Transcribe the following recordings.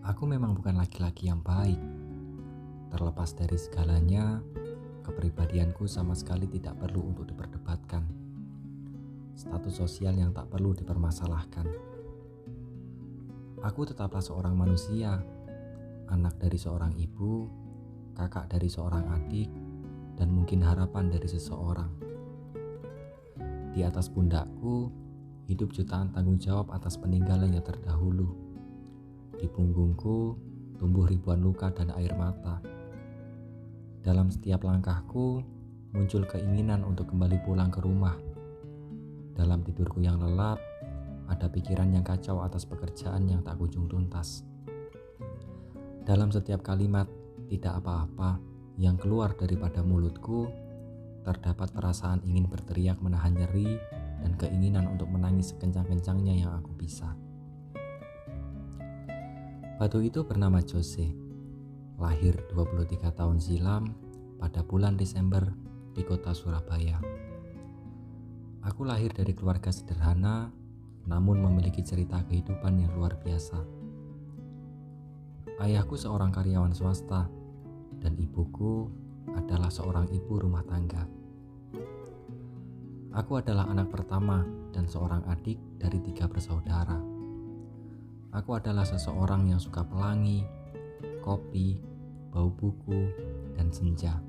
Aku memang bukan laki-laki yang baik. Terlepas dari segalanya, kepribadianku sama sekali tidak perlu untuk diperdebatkan. Status sosial yang tak perlu dipermasalahkan. Aku tetaplah seorang manusia, anak dari seorang ibu, kakak dari seorang adik, dan mungkin harapan dari seseorang. Di atas pundakku, hidup jutaan tanggung jawab atas peninggalan yang terdahulu. Di punggungku, tumbuh ribuan luka dan air mata. Dalam setiap langkahku, muncul keinginan untuk kembali pulang ke rumah. Dalam tidurku yang lelap, ada pikiran yang kacau atas pekerjaan yang tak kunjung tuntas. Dalam setiap kalimat tidak apa-apa yang keluar daripada mulutku, terdapat perasaan ingin berteriak menahan nyeri dan keinginan untuk menangis sekencang-kencangnya yang aku bisa. Batu itu bernama Jose, lahir 23 tahun silam pada bulan Desember di kota Surabaya. Aku lahir dari keluarga sederhana, namun memiliki cerita kehidupan yang luar biasa. Ayahku seorang karyawan swasta, dan ibuku adalah seorang ibu rumah tangga. Aku adalah anak pertama dan seorang adik dari 3 bersaudara. Aku adalah seseorang yang suka pelangi, kopi, bau buku, dan senja.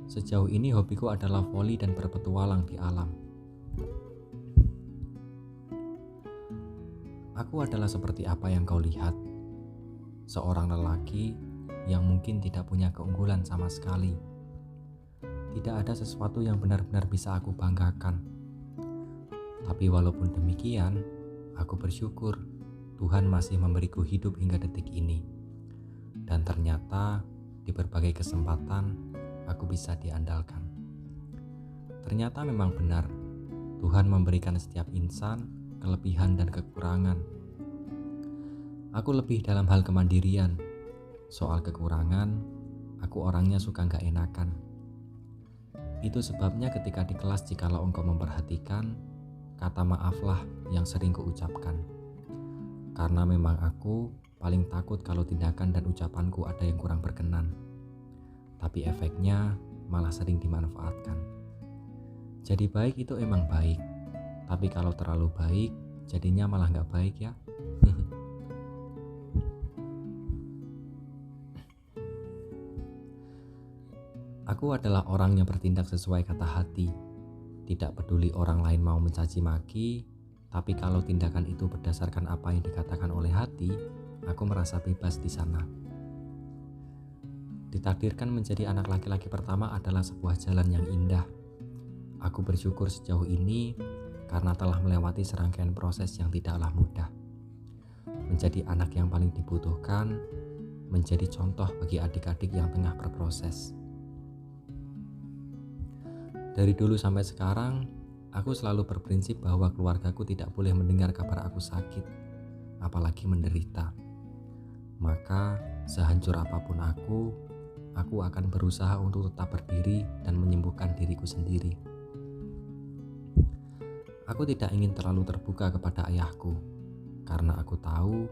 Sejauh ini hobiku adalah voli dan berpetualang di alam. Aku adalah seperti apa yang kau lihat. Seorang lelaki yang mungkin tidak punya keunggulan sama sekali. Tidak ada sesuatu yang benar-benar bisa aku banggakan. Tapi walaupun demikian, aku bersyukur Tuhan masih memberiku hidup hingga detik ini. Dan ternyata di berbagai kesempatan aku bisa diandalkan. Ternyata memang benar, Tuhan memberikan setiap insan kelebihan dan kekurangan. Aku lebih dalam hal kemandirian. Soal kekurangan, aku orangnya suka gak enakan. Itu sebabnya ketika di kelas jikalau engkau memperhatikan, kata maaflah yang sering kuucapkan. Karena memang aku paling takut kalau tindakan dan ucapanku ada yang kurang berkenan. Tapi efeknya malah sering dimanfaatkan. Jadi baik itu emang baik, tapi kalau terlalu baik, jadinya malah gak baik ya. Aku adalah orang yang bertindak sesuai kata hati. Tidak peduli orang lain mau mencaci maki, tapi kalau tindakan itu berdasarkan apa yang dikatakan oleh hati, aku merasa bebas di sana. Ditakdirkan menjadi anak laki-laki pertama adalah sebuah jalan yang indah. Aku bersyukur sejauh ini karena telah melewati serangkaian proses yang tidaklah mudah. Menjadi anak yang paling dibutuhkan, menjadi contoh bagi adik-adik yang tengah berproses. Dari dulu sampai sekarang, aku selalu berprinsip bahwa keluargaku tidak boleh mendengar kabar aku sakit, apalagi menderita. Maka, sehancur apapun aku akan berusaha untuk tetap berdiri dan menyembuhkan diriku sendiri. Aku tidak ingin terlalu terbuka kepada ayahku, karena aku tahu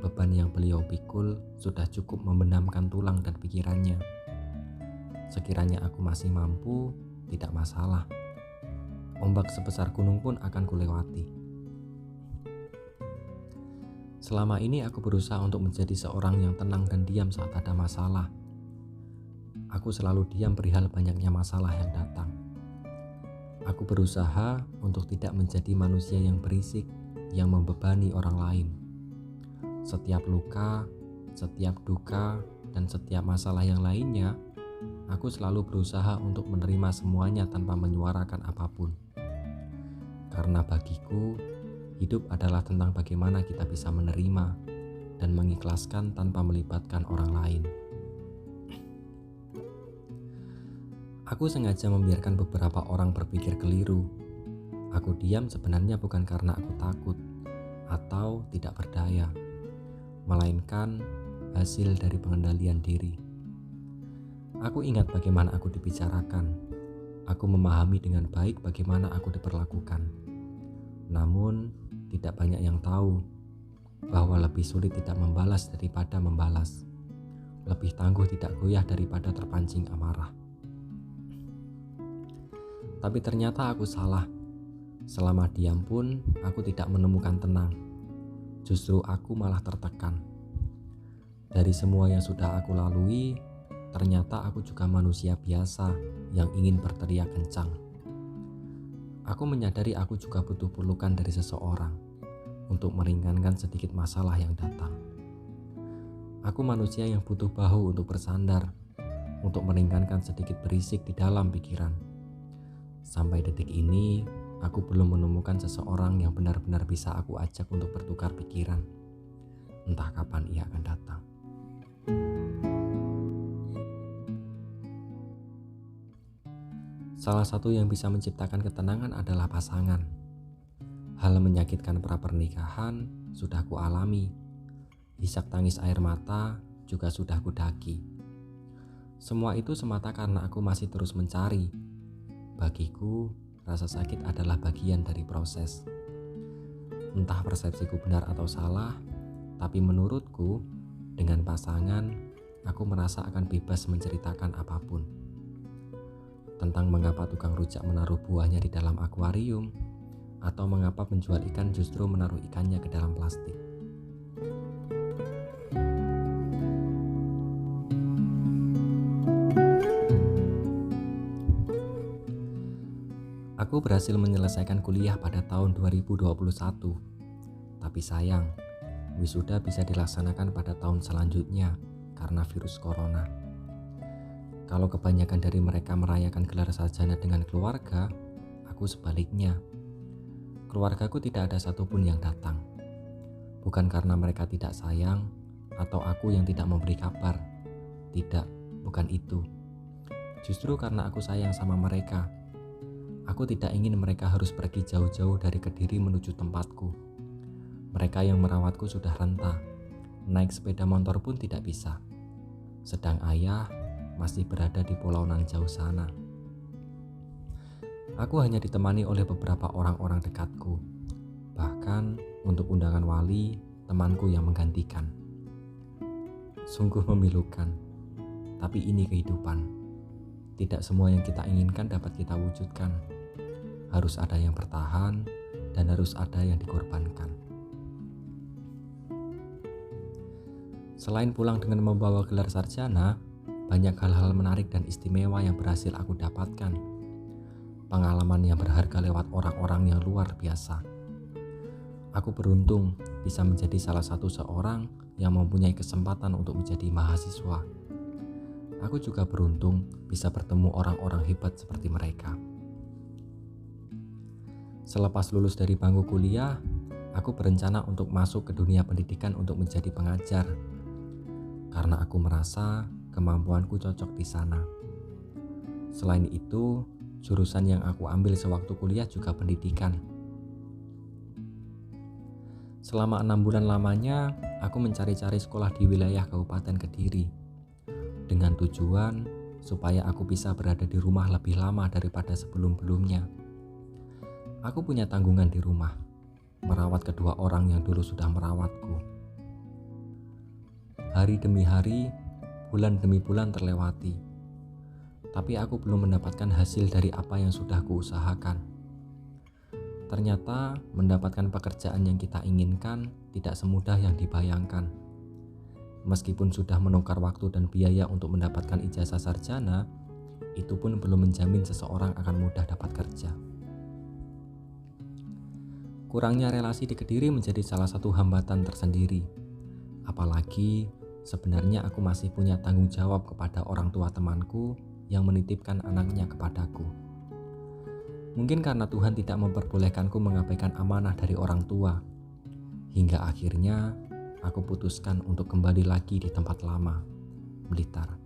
beban yang beliau pikul sudah cukup membenamkan tulang dan pikirannya. Sekiranya aku masih mampu, tidak masalah. Ombak sebesar gunung pun akan kulewati. Selama ini aku berusaha untuk menjadi seorang yang tenang dan diam saat ada masalah. Aku selalu diam perihal banyaknya masalah yang datang. Aku berusaha untuk tidak menjadi manusia yang berisik, yang membebani orang lain. Setiap luka, setiap duka, dan setiap masalah yang lainnya, aku selalu berusaha untuk menerima semuanya tanpa menyuarakan apapun. Karena bagiku, hidup adalah tentang bagaimana kita bisa menerima dan mengikhlaskan tanpa melibatkan orang lain. Aku sengaja membiarkan beberapa orang berpikir keliru. Aku diam sebenarnya bukan karena aku takut atau tidak berdaya, melainkan hasil dari pengendalian diri. Aku ingat bagaimana aku dibicarakan. Aku memahami dengan baik bagaimana aku diperlakukan. Namun, tidak banyak yang tahu bahwa lebih sulit tidak membalas daripada membalas, lebih tangguh tidak goyah daripada terpancing amarah. Tapi ternyata aku salah. Selama diam pun aku tidak menemukan tenang. Justru aku malah tertekan. Dari semua yang sudah aku lalui, ternyata aku juga manusia biasa yang ingin berteriak kencang. Aku menyadari aku juga butuh pelukan dari seseorang untuk meringankan sedikit masalah yang datang. Aku manusia yang butuh bahu untuk bersandar, untuk meringankan sedikit berisik di dalam pikiran. Sampai detik ini, aku belum menemukan seseorang yang benar-benar bisa aku ajak untuk bertukar pikiran. Entah kapan ia akan datang. Salah satu yang bisa menciptakan ketenangan adalah pasangan. Hal menyakitkan pra-pernikahan sudah ku alami. Isak tangis air mata juga sudah ku daki. Semua itu semata karena aku masih terus mencari. Bagiku, rasa sakit adalah bagian dari proses. Entah persepsiku benar atau salah, tapi menurutku, dengan pasangan, aku merasa akan bebas menceritakan apapun. Tentang mengapa tukang rujak menaruh buahnya di dalam akuarium, atau mengapa penjual ikan justru menaruh ikannya ke dalam plastik. Aku berhasil menyelesaikan kuliah pada tahun 2021. Tapi sayang, wisuda bisa dilaksanakan pada tahun selanjutnya karena virus corona. Kalau kebanyakan dari mereka merayakan gelar sarjana dengan keluarga, aku sebaliknya. Keluargaku tidak ada satupun yang datang. Bukan karena mereka tidak sayang atau aku yang tidak memberi kabar. Tidak, bukan itu. Justru karena aku sayang sama mereka. Aku tidak ingin mereka harus pergi jauh-jauh dari Kediri menuju tempatku. Mereka yang merawatku sudah renta. Naik sepeda motor pun tidak bisa. Sedang ayah masih berada di pulau nan jauh sana. Aku hanya ditemani oleh beberapa orang-orang dekatku. Bahkan untuk undangan wali, temanku yang menggantikan. Sungguh memilukan. Tapi ini kehidupan. Tidak semua yang kita inginkan dapat kita wujudkan. Harus ada yang bertahan dan harus ada yang dikorbankan. Selain pulang dengan membawa gelar sarjana, banyak hal-hal menarik dan istimewa yang berhasil aku dapatkan. Pengalaman yang berharga lewat orang-orang yang luar biasa. Aku beruntung bisa menjadi salah satu seorang yang mempunyai kesempatan untuk menjadi mahasiswa. Aku juga beruntung bisa bertemu orang-orang hebat seperti mereka. Selepas lulus dari bangku kuliah, aku berencana untuk masuk ke dunia pendidikan untuk menjadi pengajar. Karena aku merasa kemampuanku cocok di sana. Selain itu, jurusan yang aku ambil sewaktu kuliah juga pendidikan. Selama 6 bulan lamanya, aku mencari-cari sekolah di wilayah Kabupaten Kediri. Dengan tujuan supaya aku bisa berada di rumah lebih lama daripada sebelum-belumnya. Aku punya tanggungan di rumah, merawat kedua orang yang dulu sudah merawatku. Hari demi hari, bulan demi bulan terlewati. Tapi aku belum mendapatkan hasil dari apa yang sudah kuusahakan. Ternyata mendapatkan pekerjaan yang kita inginkan tidak semudah yang dibayangkan. Meskipun sudah menukar waktu dan biaya untuk mendapatkan ijazah sarjana, itu pun belum menjamin seseorang akan mudah dapat kerja. Kurangnya relasi di Kediri menjadi salah satu hambatan tersendiri. Apalagi sebenarnya aku masih punya tanggung jawab kepada orang tua temanku yang menitipkan anaknya kepadaku. Mungkin karena Tuhan tidak memperbolehkanku mengabaikan amanah dari orang tua. Hingga akhirnya aku putuskan untuk kembali lagi di tempat lama, Blitar.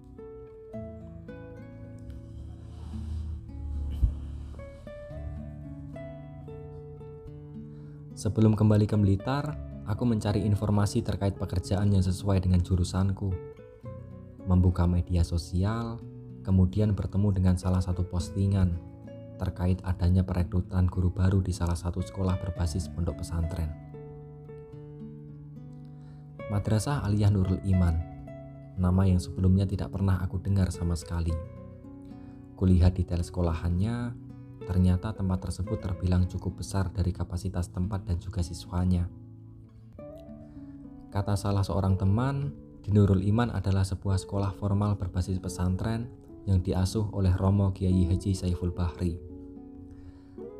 Sebelum kembali ke Blitar, aku mencari informasi terkait pekerjaan yang sesuai dengan jurusanku. Membuka media sosial, kemudian bertemu dengan salah satu postingan terkait adanya perekrutan guru baru di salah satu sekolah berbasis pondok pesantren. Madrasah Aliyah Nurul Iman, nama yang sebelumnya tidak pernah aku dengar sama sekali. Kulihat detail sekolahannya, ternyata tempat tersebut terbilang cukup besar dari kapasitas tempat dan juga siswanya. Kata salah seorang teman, di Nurul Iman adalah sebuah sekolah formal berbasis pesantren yang diasuh oleh Romo Kiai Haji Saiful Bahri.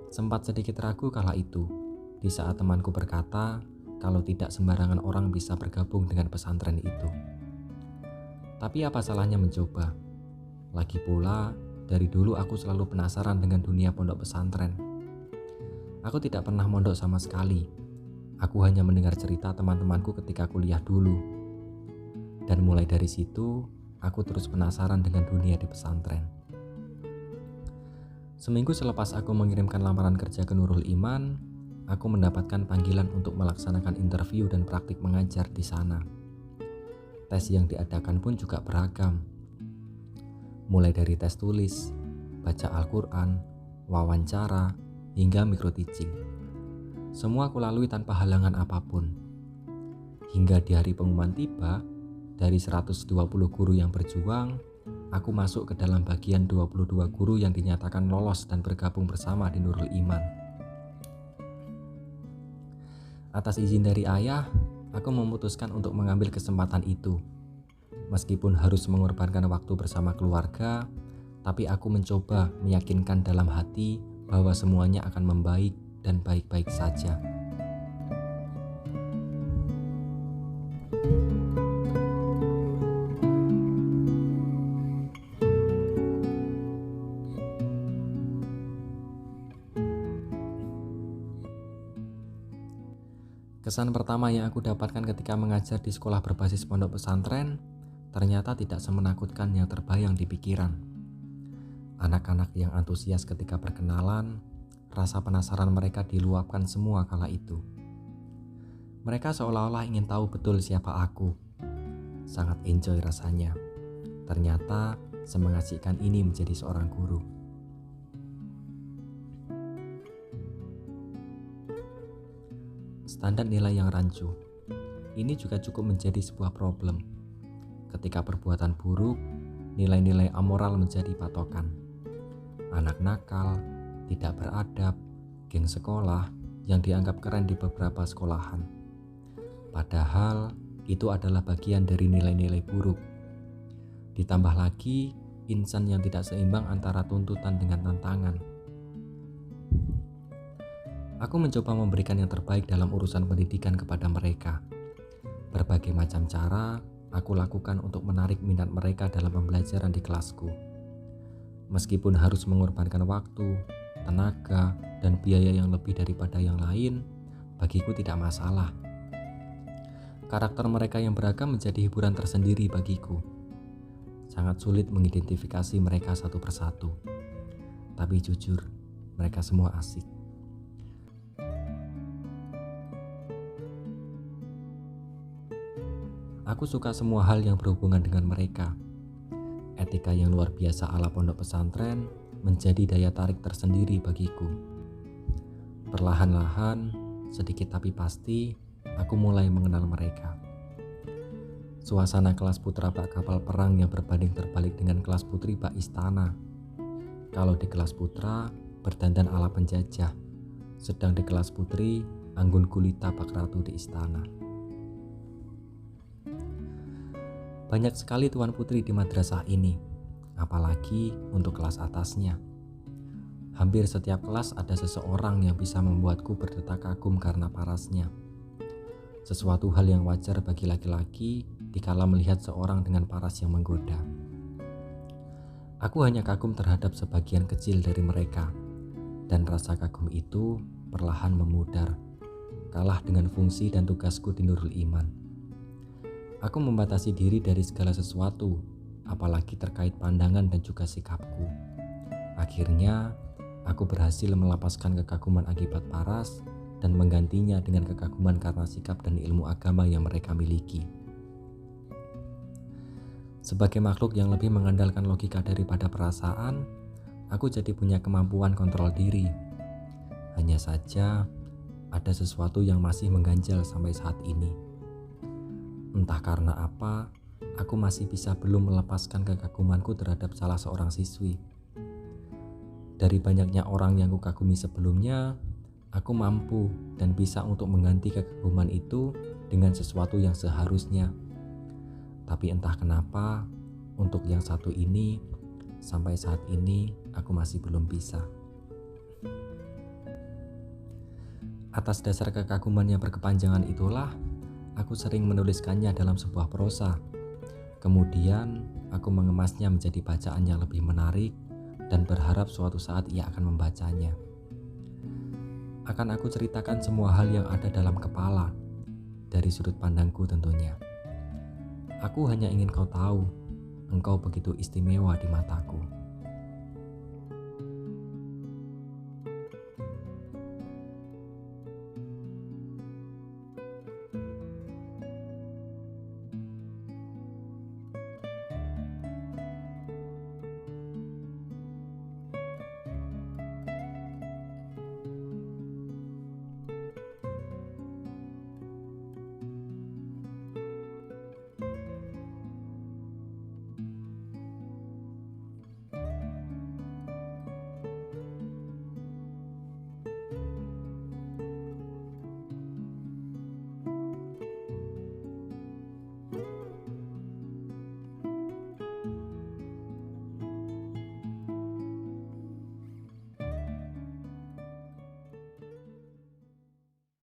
Sempat sedikit ragu kala itu, di saat temanku berkata kalau tidak sembarangan orang bisa bergabung dengan pesantren itu. Tapi apa salahnya mencoba? Lagi pula, dari dulu aku selalu penasaran dengan dunia pondok pesantren. Aku tidak pernah mondok sama sekali. Aku hanya mendengar cerita teman-temanku ketika kuliah dulu. Dan mulai dari situ, aku terus penasaran dengan dunia di pesantren. Seminggu selepas aku mengirimkan lamaran kerja ke Nurul Iman, aku mendapatkan panggilan untuk melaksanakan interview dan praktik mengajar di sana. Tes yang diadakan pun juga beragam. Mulai dari tes tulis, baca Al-Quran, wawancara, hingga micro-teaching. Semua aku lalui tanpa halangan apapun. Hingga di hari pengumuman tiba, dari 120 guru yang berjuang, aku masuk ke dalam bagian 22 guru yang dinyatakan lolos dan bergabung bersama di Nurul Iman. Atas izin dari ayah, aku memutuskan untuk mengambil kesempatan itu. Meskipun harus mengorbankan waktu bersama keluarga, tapi aku mencoba meyakinkan dalam hati bahwa semuanya akan membaik dan baik-baik saja. Kesan pertama yang aku dapatkan ketika mengajar di sekolah berbasis pondok pesantren ternyata tidak semenakutkan yang terbayang di pikiran. Anak-anak yang antusias ketika perkenalan, rasa penasaran mereka diluapkan semua kala itu. Mereka seolah-olah ingin tahu betul siapa aku. Sangat enjoy rasanya. Ternyata semengasihkan ini menjadi seorang guru. Standar nilai yang rancu. Ini juga cukup menjadi sebuah problem. Ketika perbuatan buruk, nilai-nilai amoral menjadi patokan. Anak nakal, tidak beradab, geng sekolah yang dianggap keren di beberapa sekolahan. Padahal itu adalah bagian dari nilai-nilai buruk. Ditambah lagi, insan yang tidak seimbang antara tuntutan dengan tantangan. Aku mencoba memberikan yang terbaik dalam urusan pendidikan kepada mereka. Berbagai macam cara aku lakukan untuk menarik minat mereka dalam pembelajaran di kelasku. Meskipun harus mengorbankan waktu, tenaga, dan biaya yang lebih daripada yang lain, bagiku tidak masalah. Karakter mereka yang beragam menjadi hiburan tersendiri bagiku. Sangat sulit mengidentifikasi mereka satu persatu. Tapi jujur, mereka semua asik. Aku suka semua hal yang berhubungan dengan mereka. Etika yang luar biasa ala pondok pesantren menjadi daya tarik tersendiri bagiku. Perlahan-lahan, sedikit tapi pasti, aku mulai mengenal mereka. Suasana kelas putra bak kapal perang yang berbanding terbalik dengan kelas putri bak istana. Kalau di kelas putra, berdandan ala penjajah, sedang di kelas putri, anggun gulita bak ratu di istana. Banyak sekali tuan putri di madrasah ini, apalagi untuk kelas atasnya. Hampir setiap kelas ada seseorang yang bisa membuatku berdetak kagum karena parasnya. Sesuatu hal yang wajar bagi laki-laki dikala melihat seorang dengan paras yang menggoda. Aku hanya kagum terhadap sebagian kecil dari mereka, dan rasa kagum itu perlahan memudar, kalah dengan fungsi dan tugasku di Nurul Iman. Aku membatasi diri dari segala sesuatu, apalagi terkait pandangan dan juga sikapku. Akhirnya, aku berhasil melepaskan kekaguman akibat paras dan menggantinya dengan kekaguman karena sikap dan ilmu agama yang mereka miliki. Sebagai makhluk yang lebih mengandalkan logika daripada perasaan, aku jadi punya kemampuan kontrol diri. Hanya saja, ada sesuatu yang masih mengganjal sampai saat ini. Entah karena apa, aku masih bisa belum melepaskan kekagumanku terhadap salah seorang siswi. Dari banyaknya orang yang kukagumi sebelumnya, aku mampu dan bisa untuk mengganti kekaguman itu dengan sesuatu yang seharusnya. Tapi entah kenapa, untuk yang satu ini, sampai saat ini aku masih belum bisa. Atas dasar kekaguman yang berkepanjangan itulah, aku sering menuliskannya dalam sebuah prosa. Kemudian, aku mengemasnya menjadi bacaan yang lebih menarik dan berharap suatu saat ia akan membacanya. Akan aku ceritakan semua hal yang ada dalam kepala, dari sudut pandangku tentunya. Aku hanya ingin kau tahu, engkau begitu istimewa di mataku.